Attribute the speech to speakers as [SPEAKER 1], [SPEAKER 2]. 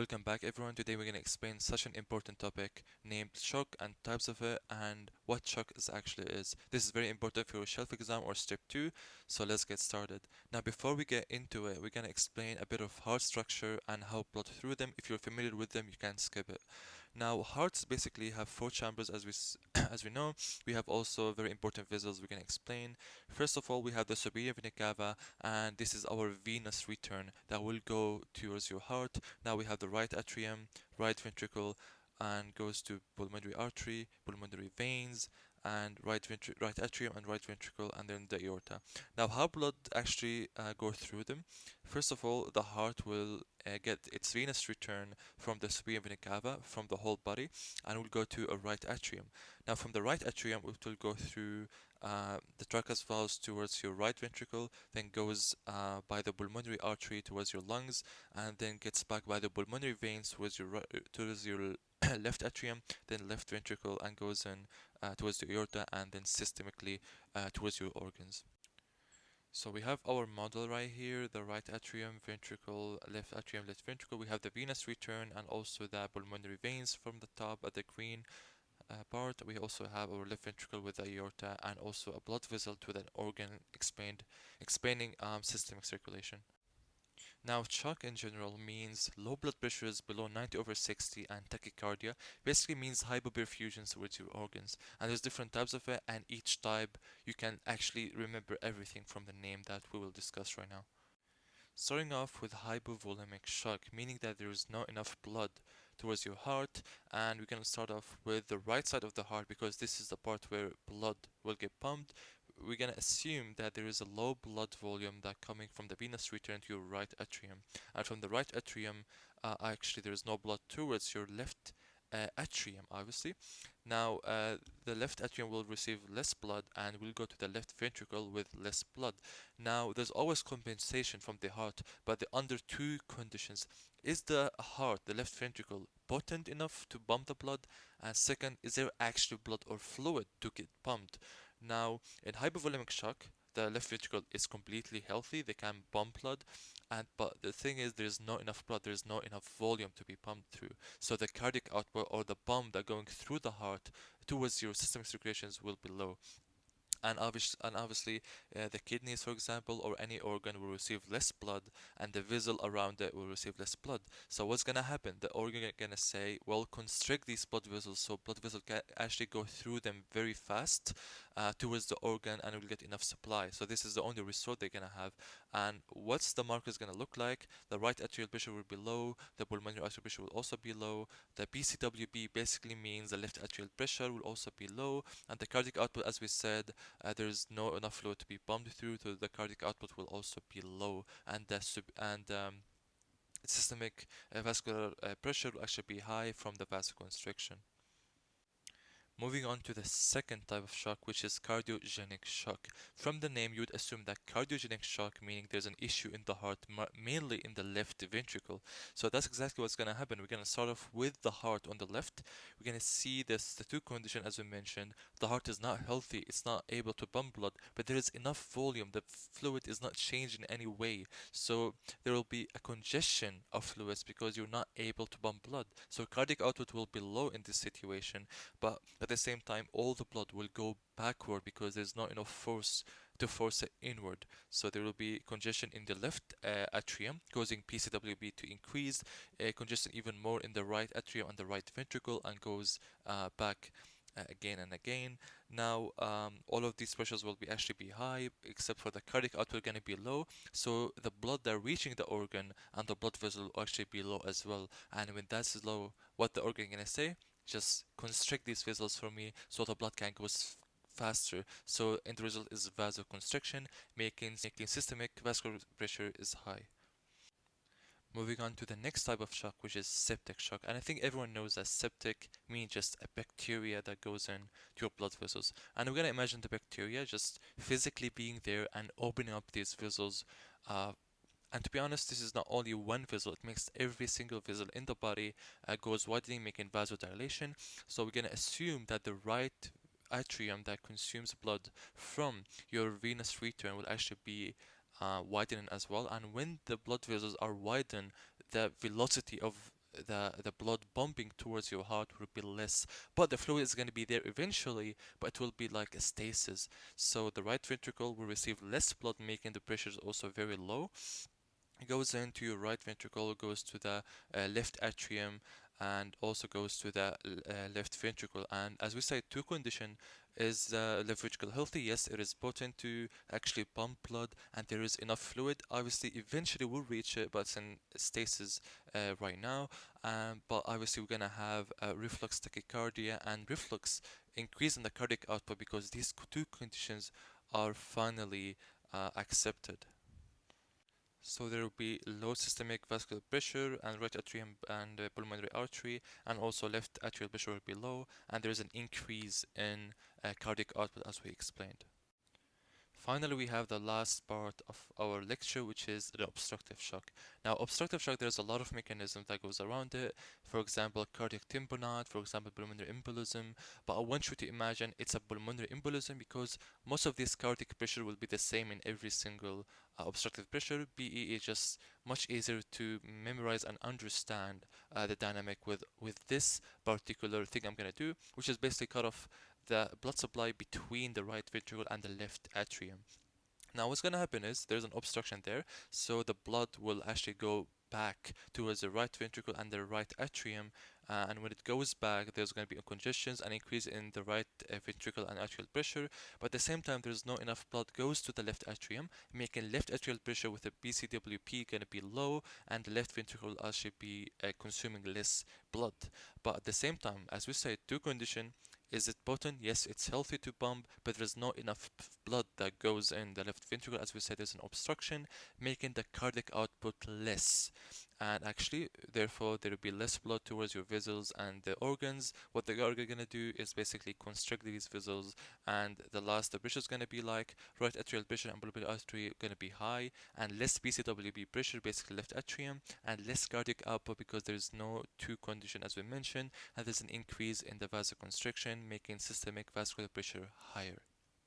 [SPEAKER 1] Welcome back everyone. Today we're going to explain such an important topic named shock and types of it and what shock is actually is. This is very important for your shelf exam or step 2, so let's get started. Now before we get into it, we're going to explain a bit of heart structure and how blood through them. If you're familiar with them, you can skip it. Now hearts basically have four chambers as as we know. We have also very important vessels we're going to explain. First of all, we have the superior vena cava, and this is our venous return that will go towards your heart. Now we have the right atrium, right ventricle, and goes to pulmonary artery, pulmonary veins, and right atrium and right ventricle, and then the aorta. Now, how blood actually go through them? First of all, the heart will get its venous return from the superior vena cava, from the whole body, and will go to a right atrium. Now, from the right atrium, it will go through the tragus valves towards your right ventricle, then goes by the pulmonary artery towards your lungs, and then gets back by the pulmonary veins towards your left atrium, then left ventricle, and goes in towards the aorta, and then systemically towards your organs. So we have our model right here, the right atrium, ventricle, left atrium, left ventricle. We have the venous return and also the pulmonary veins from the top at the green part. We also have our left ventricle with the aorta and also a blood vessel to the organ expanding systemic circulation. Now, shock in general means low blood pressure is below 90/60 and tachycardia basically means hypoperfusion towards your organs. And there's different types of it, and each type you can actually remember everything from the name that we will discuss right now. Starting off with hypovolemic shock, meaning that there is not enough blood towards your heart, and we're going to start off with the right side of the heart because this is the part where blood will get pumped. We're going to assume that there is a low blood volume that coming from the venous return to your right atrium, and from the right atrium, actually there is no blood towards your left atrium, obviously. Now, the left atrium will receive less blood and will go to the left ventricle with less blood. Now, there's always compensation from the heart, but under two conditions. Is the heart, the left ventricle, potent enough to pump the blood? And second, is there actually blood or fluid to get pumped? Now, in hypovolemic shock, the left ventricle is completely healthy, they can pump blood, and but the thing is there's not enough blood, there's not enough volume to be pumped through. So the cardiac output or the pump that going through the heart towards your systemic circulations will be low. And obviously, the kidneys, for example, or any organ will receive less blood, and the vessel around it will receive less blood. So what's gonna happen? The organ gonna say, well, constrict these blood vessels so blood vessels can actually go through them very fast towards the organ, and will get enough supply. So this is the only resort they're gonna have. And what's the markers gonna look like? The right atrial pressure will be low. The pulmonary arterial pressure will also be low. The PCWB basically means the left atrial pressure will also be low, and the cardiac output, as we said, there's no enough fluid to be pumped through, so the cardiac output will also be low, and systemic vascular pressure will actually be high from the vasoconstriction. Moving on to the second type of shock, which is cardiogenic shock. From the name, you would assume that cardiogenic shock, meaning there's an issue in the heart, mainly in the left ventricle. So that's exactly what's going to happen. We're going to start off with the heart on the left. We're going to see the two conditions as we mentioned. The heart is not healthy, it's not able to pump blood, but there is enough volume. The fluid is not changed in any way. So there will be a congestion of fluids because you're not able to pump blood. So cardiac output will be low in this situation, but at the same time all the blood will go backward because there's not enough force to force it inward. So there will be congestion in the left atrium, causing PCWB to increase, congestion even more in the right atrium and the right ventricle, and goes back again and again. Now, all of these pressures will be actually be high, except for the cardiac output going to be low. So the blood that reaching the organ and the blood vessel will actually be low as well. And when that's low, what the organ going to say? Just constrict these vessels for me so the blood can go faster. So end result is vasoconstriction, making systemic vascular pressure is high. Moving on to the next type of shock, which is septic shock. And I think everyone knows that septic means just a bacteria that goes in to your blood vessels. And we're gonna imagine the bacteria just physically being there and opening up these vessels. And to be honest, this is not only one vessel, it makes every single vessel in the body goes widening, making vasodilation. So we're gonna assume that the right atrium that consumes blood from your venous return will actually be widening as well. And when the blood vessels are widened, the velocity of the blood pumping towards your heart will be less, but the fluid is going to be there eventually, but it will be like a stasis. So the right ventricle will receive less blood, making the pressure also very low. It goes into your right ventricle, goes to the left atrium, and also goes to the left ventricle. And as we said, two condition is the left ventricle healthy? Yes, it is potent to actually pump blood, and there is enough fluid. Obviously, eventually we'll reach it, but it's in stasis right now. But obviously, we're gonna have reflux tachycardia and reflux increase in the cardiac output because these two conditions are finally accepted. So there will be low systemic vascular pressure and right atrium and pulmonary artery, and also left atrial pressure will be low, and there is an increase in cardiac output as we explained. Finally, we have the last part of our lecture, which is the obstructive shock. Now, obstructive shock, there's a lot of mechanisms that goes around it. For example, cardiac tamponade, for example, pulmonary embolism. But I want you to imagine it's a pulmonary embolism because most of this cardiac pressure will be the same in every single obstructive pressure. BE is just much easier to memorize and understand the dynamic with this particular thing I'm gonna do, which is basically cut off the blood supply between the right ventricle and the left atrium. Now, what's going to happen is there's an obstruction there, so the blood will actually go back towards the right ventricle and the right atrium. And when it goes back, there's going to be congestions and increase in the right ventricle and atrial pressure. But at the same time, there's not enough blood goes to the left atrium, making left atrial pressure with a BCWP going to be low, and the left ventricle will actually be consuming less blood. But at the same time, as we said, two conditions. Is it potent? Yes, it's healthy to pump, but there's not enough blood that goes in the left ventricle. As we said, there's an obstruction, making the cardiac output less. And actually, therefore, there will be less blood towards your vessels and the organs. What the organ gonna do is basically constrict these vessels, and the pressure is gonna be like right atrial pressure and pulmonary artery gonna be high, and less PCWP pressure, basically left atrium, and less cardiac output because there's no two condition as we mentioned, and there's an increase in the vasoconstriction, making systemic vascular pressure higher.